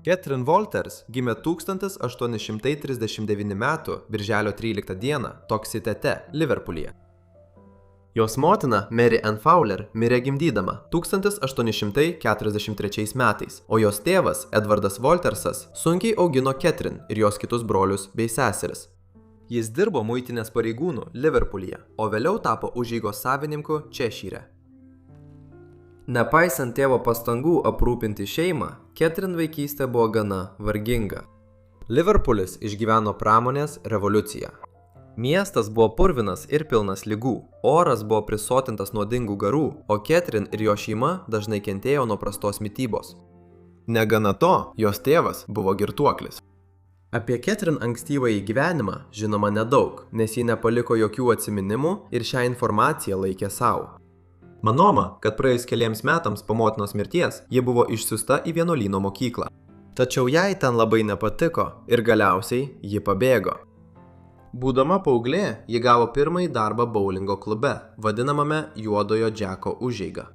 Catherine Walters gimė 1839 m. birželio 13 d. Toksitete, Liverpoolyje. Jos motina, Mary Ann Fowler, mirė gimdydama 1843 metais, o jos tėvas, Edvardas Waltersas, sunkiai augino Catherine ir jos kitus brolius bei seseris. Jis dirbo muitinės pareigūnų Liverpoolyje, o vėliau tapo užeigos savininku Češyre. Nepaisant tėvo pastangų aprūpinti šeimą, Catherine vaikystė buvo gana varginga. Liverpoolis išgyveno pramonės revoliuciją. Miestas buvo purvinas ir pilnas ligų, oras buvo prisotintas nuodingų garų, o Catherine ir jo šeima dažnai kentėjo nuo prastos mitybos. Negana to, jos tėvas buvo girtuoklis. Apie Catherine ankstyvąjį gyvenimą žinoma nedaug, nes ji nepaliko jokių atsiminimų ir šią informaciją laikė savo. Manoma, kad praėjus keliems metams po motinos mirties, ji buvo išsiųsta į vienuolyno mokyklą. Tačiau jai ten labai nepatiko ir galiausiai ji pabėgo. Būdama paauglė, ji gavo pirmąjį darbą boulingo klube, vadinamame Juodojo Džeko užeiga.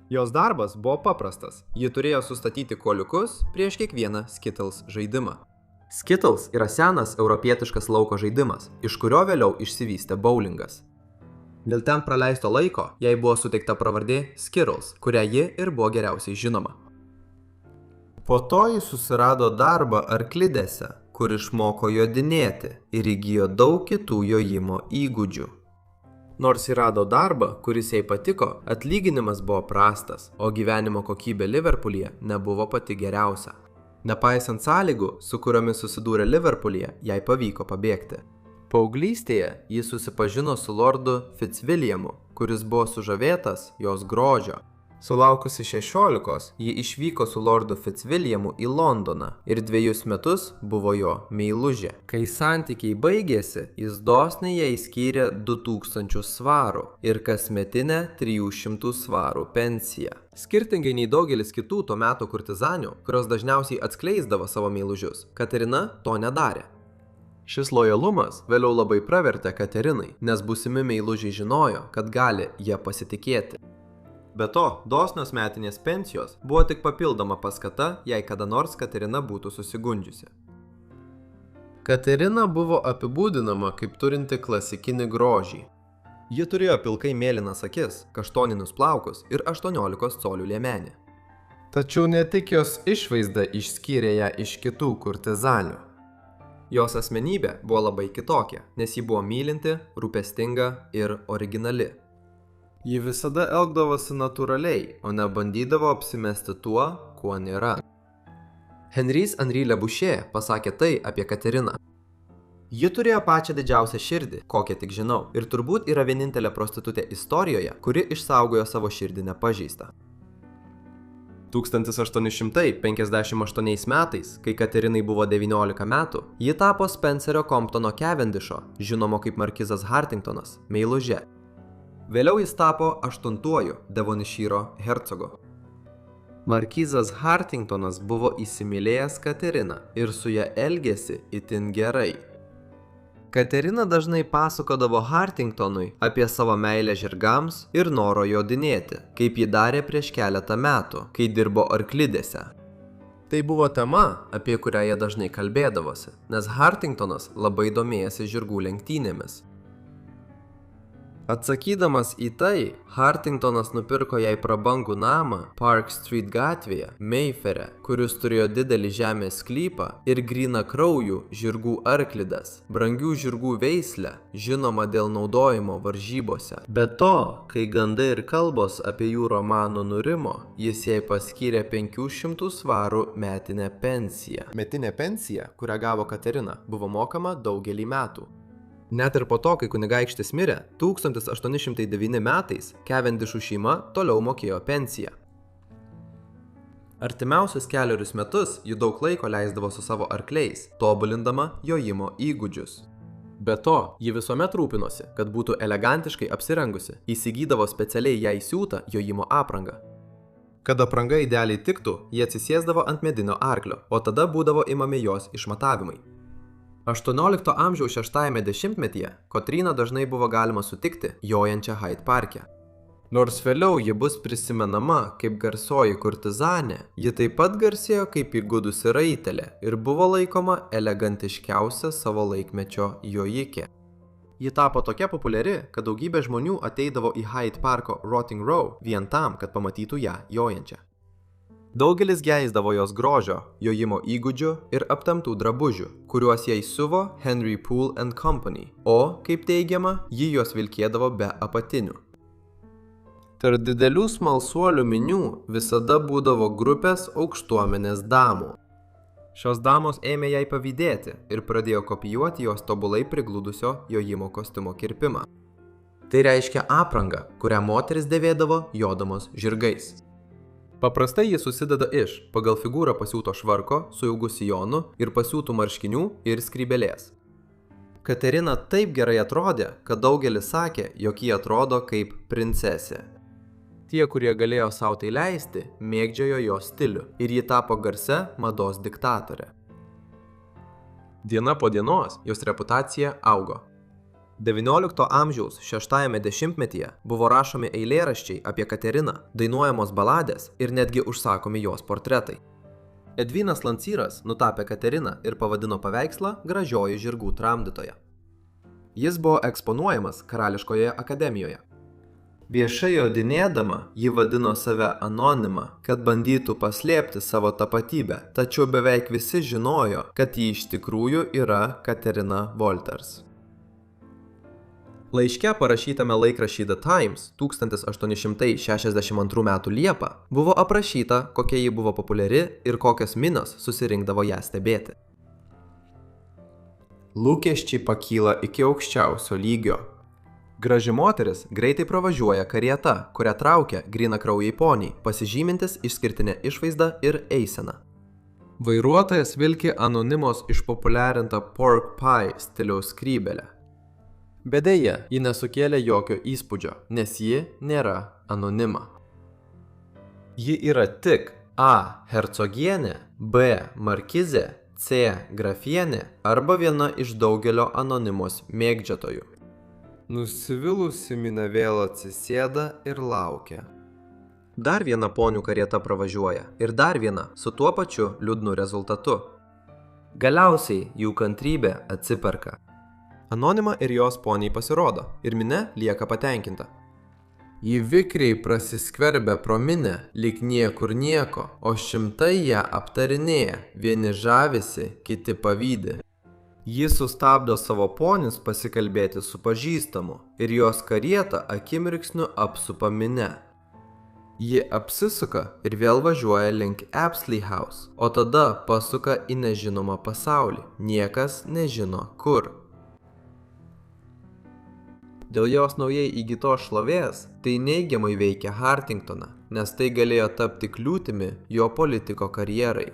Jos darbas buvo paprastas. Ji turėjo sustatyti kuoliukus prieš kiekvieną Skittles žaidimą. Skittles yra senas europietiškas lauko žaidimas, iš kurio vėliau išsivystė boulingas. Dėl ten praleisto laiko jai buvo suteikta pravardė Skittles, kurią ji ir buvo geriausiai žinoma. Po to ji susirado darbą arklidėse, kur išmoko jodinėti ir įgijo daug kitų jojimo įgūdžių. Nors įrado darbą, kuris jai patiko, atlyginimas buvo prastas, o gyvenimo kokybė Liverpoolyje nebuvo pati geriausia. Nepaisant sąlygų, su kuriomis susidūrė Liverpoolyje, jai pavyko pabėgti. Paauglystėje ji susipažino su lordu Fitzwilliamu, kuris buvo sužavėtas jos grožio. Sulaukusi 16, ji išvyko su lordu Fitzwilliamu į Londoną ir 2 metus buvo jo meilužė. Kai santykiai baigėsi, jis dosniai jai skyrė 2000 svarų ir kasmetinę 300 svarų pensiją. Skirtingai nei daugelis kitų to meto kurtizanių, kurios dažniausiai atskleisdavo savo meilužius, Katerina to nedarė. Šis lojalumas vėliau labai pravertė Katerinai, nes būsimi meilužiai žinojo, kad gali jie pasitikėti. Be to, dosnios metinės pensijos buvo tik papildoma paskata, jei kada nors Katerina būtų susigundžiusi. Katerina buvo apibūdinama kaip turinti klasikinį grožį. Ji turėjo pilkai mėlynas akis, kaštoninius plaukus ir 18 colių liemenį. Tačiau ne tik jos išvaizda išskyrė ją iš kitų kurtizanių. Jos asmenybė buvo labai kitokia, nes ji buvo mylinti, rūpestinga ir originali. Ji visada elgdavosi natūraliai, o ne bandydavo apsimesti tuo, kuo nėra. Henri Le Boucher pasakė tai apie Kateriną. Ji turėjo pačią didžiausią širdį, kokią tik žinau, ir turbūt yra vienintelė prostitutė istorijoje, kuri išsaugojo savo širdį nepažeistą. 1858 metais, kai Katerinai buvo 19 metų, ji tapo Spencerio Comptono Cavendisho, žinomo kaip markizas Hartingtonas, meiluže. Vėliau jis tapo 8-uoju Devonšyro hercogu. Markizas Hartingtonas buvo įsimylėjęs Kateriną ir su ja elgėsi itin gerai. Katerina dažnai pasakodavo Hartingtonui apie savo meilę žirgams ir noro jodinėti, kaip ji darė prieš keletą metų, kai dirbo arklidėse. Tai buvo tema, apie kurią jie dažnai kalbėdavosi, nes Hartingtonas labai domėjasi žirgų lenktynėmis. Atsakydamas į tai, Hartingtonas nupirko jai prabangų namą Park Street gatvėje, Mayfaire, kuris turėjo didelį žemės sklypą ir grynakraujų žirgų arklidas, brangių žirgų veislę, žinoma dėl naudojimo varžybose. Be to, kai gandai ir kalbos apie jų romanų nurimo, jis jai paskyrė 500 svarų metinę pensiją. Metinė pensija, kurią gavo Katerina, buvo mokama daugelį metų. Net ir po to, kai kunigaikštis mirė, 1809 metais Cavendishų šeima toliau mokėjo pensiją. Artimiausius 4 metus ji daug laiko leisdavo su savo arkliais, tobulindama jojimo įgūdžius. Be to, ji visuomet rūpinosi, kad būtų elegantiškai apsirengusi, įsigydavo specialiai jai siūtą jojimo aprangą. Kad apranga idealiai tiktų, ji atsisėsdavo ant medinio arklio, o tada būdavo imami jos išmatavimai. 18 amžiaus 6-ame dešimtmetyje Kotryną dažnai buvo galima sutikti jojančią Hyde Parke. Nors vėliau ji bus prisimenama kaip garsioji kurtizanė, ji taip pat garsėjo kaip įgudusi raitelė ir buvo laikoma elegantiškiausia savo laikmečio jojikė. Ji tapo tokia populiari, kad daugybė žmonių ateidavo į Hyde Parko Rotting Row vien tam, kad pamatytų ją jojančią. Daugelis geisdavo jos grožio, jojimo įgūdžių ir aptemptų drabužių, kuriuos jai siuvo Henry Poole & Company, o, kaip teigiama, ji juos vilkėdavo be apatinių. Tarp didelių smalsuolių minių visada būdavo grupės aukštuomenės damų. Šios damos ėmė jai pavydėti ir pradėjo kopijuoti jos tobulai prigludusio jojimo kostiumo kirpimą. Tai reiškia aprangą, kurią moteris dėvėdavo jodamos žirgais. Paprastai jis susideda iš pagal figūrą pasiūto švarko su ilgu sijonu ir pasiūtų marškinių ir skrybėlės. Katerina taip gerai atrodė, kad daugelis sakė, jog ji atrodo kaip princesė. Tie, kurie galėjo sau tai leisti, mėgdžiojo jos stilių ir ji tapo garsia mados diktatorė. Diena po dienos jos reputacija augo. XIX amžiaus 6-ame dešimtmetyje buvo rašomi eilėraščiai apie Kateriną, dainuojamos baladės ir netgi užsakomi jos portretai. Edvinas Landseras nutapė Kateriną ir pavadino paveikslą Gražioji žirgų tramdytoja. Jis buvo eksponuojamas Karališkoje akademijoje. Viešai jodinėdama, ji vadino save anonimą, kad bandytų paslėpti savo tapatybę, tačiau beveik visi žinojo, kad ji iš tikrųjų yra Katerina Wolters. Laiške parašytame laikrašty The Times 1862 m. Liepą buvo aprašyta, kokia ji buvo populiari ir kokios minios susirinkdavo ją stebėti. Lūkesčiai pakyla iki aukščiausio lygio. Graži moteris greitai pravažiuoja karieta, kurią traukia grynakraujai poniai, pasižymintis išskirtinę išvaizdą ir eiseną. Vairuotojas vilki anonimos išpopuliarintą pork pie stiliaus skrybėlę. Bet deja, ji nesukėlė jokio įspūdžio, nes ji nėra anonima. Ji yra tik A. hercogienė, B. markizė, C. grafienė arba viena iš daugelio anonimos mėgdžiotojų. Nusivylusi minia vėl atsisėda ir laukia. Dar viena ponių karieta pravažiuoja ir dar viena su tuo pačiu liūdnu rezultatu. Galiausiai jų kantrybė atsiperka. Anonima ir jos poniai pasirodo ir minia lieka patenkinta. Ji vikriai prasiskverbia pro minią, lyg niekur nieko, o šimtai ją aptarinėja, vieni žavisi, kiti pavydi. Jis sustabdo savo ponis pasikalbėti su pažįstamu ir jos karieta akimirksniu apsupa minia. Ji apsisuka ir vėl važiuoja link Apsley House, o tada pasuka į nežinomą pasaulį. Niekas nežino kur. Dėl jos naujai įgytos šlovės tai neigiamai veikia Hartingtoną, nes tai galėjo tapti kliūtimi jo politiko karjerai.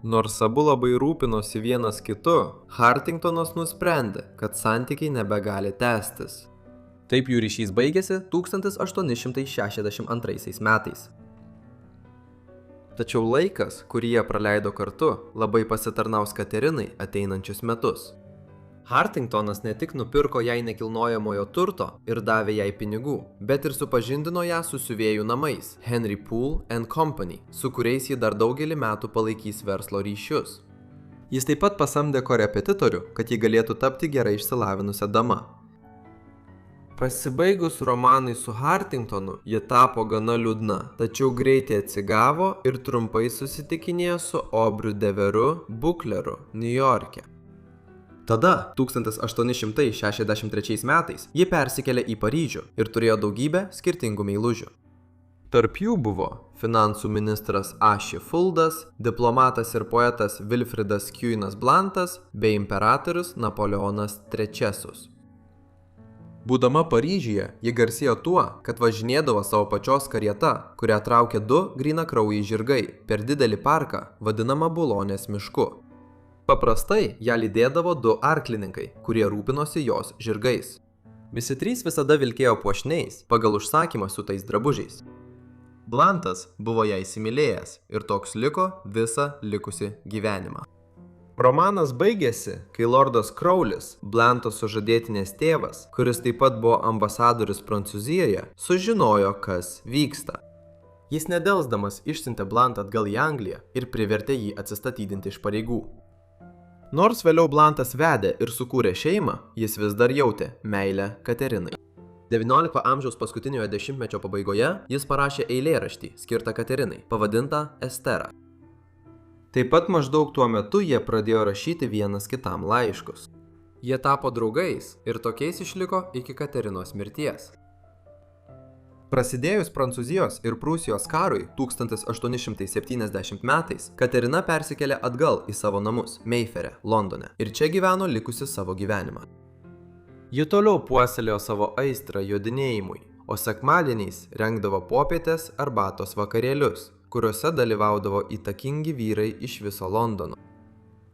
Nors abu labai rūpinosi vienas kitu, Hartingtonas nusprendė, kad santykiai nebegali tęstis. Taip jų ryšys baigėsi 1862 metais. Tačiau laikas, kurį jie praleido kartu, labai pasitarnaus Katerinai ateinančius metus. Hartingtonas ne tik nupirko jai nekilnojamojo turto ir davė jai pinigų, bet ir supažindino ją su siuvėjų namais Henry Poole & Company, su kuriais ji dar daugelį metų palaikys verslo ryšius. Jis taip pat pasamdė korepetitorių, kad ji galėtų tapti gerai išsilavinusią damą. Pasibaigus romanui su Hartingtonu, ji tapo gana liūdna, tačiau greitai atsigavo ir trumpai susitikinėjo su Aubriu de Veru Bukleru Niujorke. Tada, 1863 metais, ji persikėlė į Paryžių ir turėjo daugybę skirtingų meilužių. Tarp jų buvo finansų ministras Archibaldas, diplomatas ir poetas Wilfridas Queenas Blantas bei imperatorius Napoleonas III. Būdama Paryžiuje, ji garsėjo tuo, kad važinėdavo savo pačios karieta, kurią traukė du grynakraujai žirgai per didelį parką, vadinamą Bulonės mišku. Paprastai ją lydėdavo du arklininkai, kurie rūpinosi jos žirgais. Visi trys visada vilkėjo puošniais pagal užsakymą su tais drabužiais. Blantas buvo ją įsimylėjęs ir toks liko visą likusį gyvenimą. Romanas baigėsi, kai lordas Crowleys, Blanto sužadėtinės tėvas, kuris taip pat buvo ambasadorius Prancūzijoje, sužinojo, kas vyksta. Jis nedelsdamas išsiuntė Blantą atgal į Angliją ir privertė jį atsistatydinti iš pareigų. Nors vėliau Blantas vedė ir sukūrė šeimą, jis vis dar jautė meilę Katerinai. XIX amžiaus paskutiniojo dešimtmečio pabaigoje jis parašė eilėraštį skirtą Katerinai, pavadintą Estera. Taip pat maždaug tuo metu jie pradėjo rašyti vienas kitam laiškus. Jie tapo draugais ir tokiais išliko iki Katerinos mirties. Prasidėjus Prancūzijos ir Prūsijos karui 1870 metais, Katerina persikėlė atgal į savo namus Mayfaire, Londone, ir čia gyveno likusi savo gyvenimą. Ji toliau puoselėjo savo aistrą jodinėjimui, o sekmadieniais rengdavo popietės arbatos vakarėlius, kuriuose dalyvaudavo įtakingi vyrai iš viso Londono.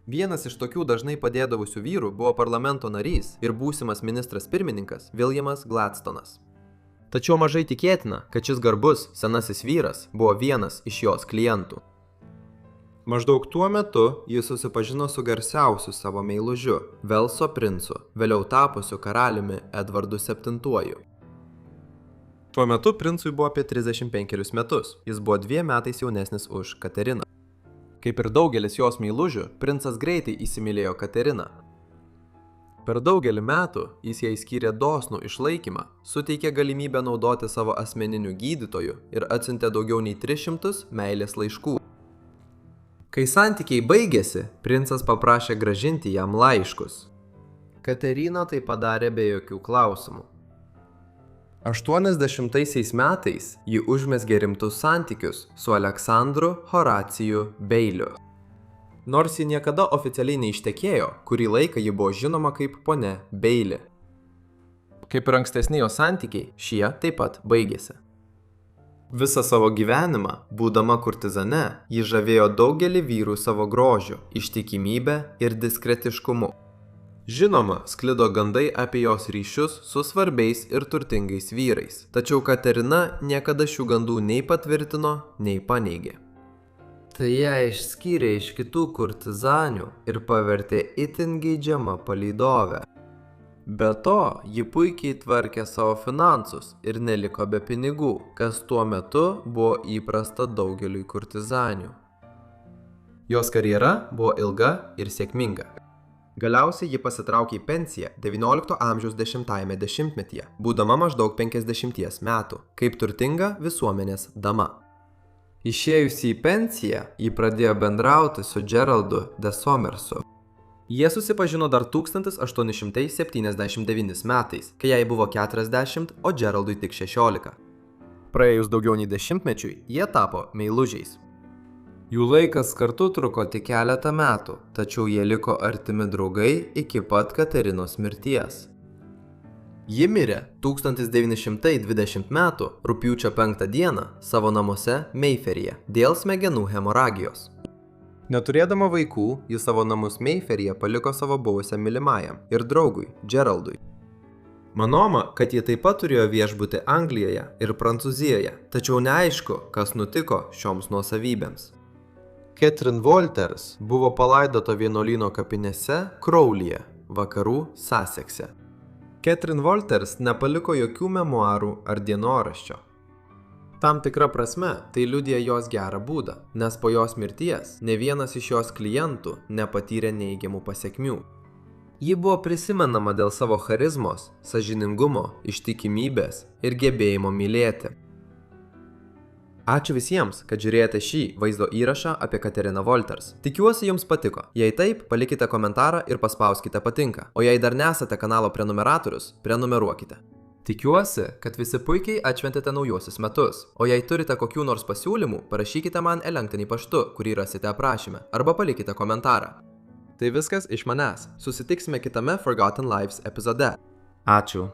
Vienas iš tokių dažnai padėdavusių vyrų buvo parlamento narys ir būsimas ministras pirmininkas Williamas Gladstonas. Tačiau mažai tikėtina, kad šis garbus senasis vyras buvo vienas iš jos klientų. Maždaug tuo metu jis susipažino su garsiausiu savo meilužiu, Velso princu, vėliau tapusiu karaliumi Edvardu VII. Tuo metu princui buvo apie 35 metus, jis buvo 2 metais jaunesnis už Kateriną. Kaip ir daugelis jos meilužių, princas greitai įsimylėjo Kateriną. Per daugelį metų jis jai skyrė dosnų išlaikymą, suteikė galimybę naudoti savo asmeniniu gydytoju ir atsiuntė daugiau nei 300 meilės laiškų. Kai santykiai baigėsi, princas paprašė grąžinti jam laiškus. Katerina tai padarė be jokių klausimų. 80 metais ji užmezgė rimtus santykius su Aleksandru Horacijų Beiliu. Nors ji niekada oficialiai neištekėjo, kurį laiką ji buvo žinoma kaip ponia Beili. Kaip ir ankstesni jo santykiai, šie taip pat baigėsi. Visą savo gyvenimą, būdama kurtizane, ji žavėjo daugelį vyrų savo grožiu, ištikimybę ir diskretiškumu. Žinoma, sklido gandai apie jos ryšius su svarbiais ir turtingais vyrais, tačiau Katerina niekada šių gandų nei patvirtino, nei paneigė. Tai ją išskyrė iš kitų kurtizanių ir pavertė itin geidžiama palydove. Be to, ji puikiai tvarkė savo finansus ir neliko be pinigų, kas tuo metu buvo įprasta daugeliui kurtizanių. Jos karjera buvo ilga ir sėkminga. Galiausiai ji pasitraukė į pensiją XIX amžiaus 10-ajame dešimtmetyje, būdama maždaug 50 metų, kaip turtinga visuomenės dama. Išėjusi į pensiją, ji pradėjo bendrauti su Geraldu de Somersu. Jie susipažino dar 1879 metais, kai jai buvo 40, o Geraldui tik 16. Praėjus daugiau nei 10-mečiui, jie tapo meilužiais. Jų laikas kartu truko tik keletą metų, tačiau jie liko artimi draugai iki pat Katerinos mirties. Ji mirė 1920 metų rugpjūčio 5 dieną savo namuose Mayfairyje dėl smegenų hemoragijos. Neturėdama vaikų, ji savo namus Mayfairyje paliko savo buvusiam mylimajam ir draugui Geraldui. Manoma, kad ji taip pat turėjo viešbutį Anglijoje ir Prancūzijoje, tačiau neaišku, kas nutiko šioms nuosavybėms. Catherine Walters buvo palaidota vienuolyno kapinėse Crowleyje, vakarų Sussex'e. Catherine Walters nepaliko jokių memuarų ar dienoraščio. Tam tikra prasme, tai liudija jos gerą būdą, nes po jos mirties ne vienas iš jos klientų nepatyrė neigiamų pasekmių. Ji buvo prisimenama dėl savo charizmos, sąžiningumo, ištikimybės ir gebėjimo mylėti. Ačiū visiems, kad žiūrėjote šį vaizdo įrašą apie Kateriną Walters. Tikiuosi jums patiko. Jei taip, palikite komentarą ir paspauskite patinka. O jei dar nesate kanalo prenumeratorius, prenumeruokite. Tikiuosi, kad visi puikiai atšventėte naujuosius metus. O jei turite kokių nors pasiūlymų, parašykite man elektroninį paštu, kurį rasite aprašyme, arba palikite komentarą. Tai viskas iš manęs. Susitiksime kitame Forgotten Lives epizode. Ačiū.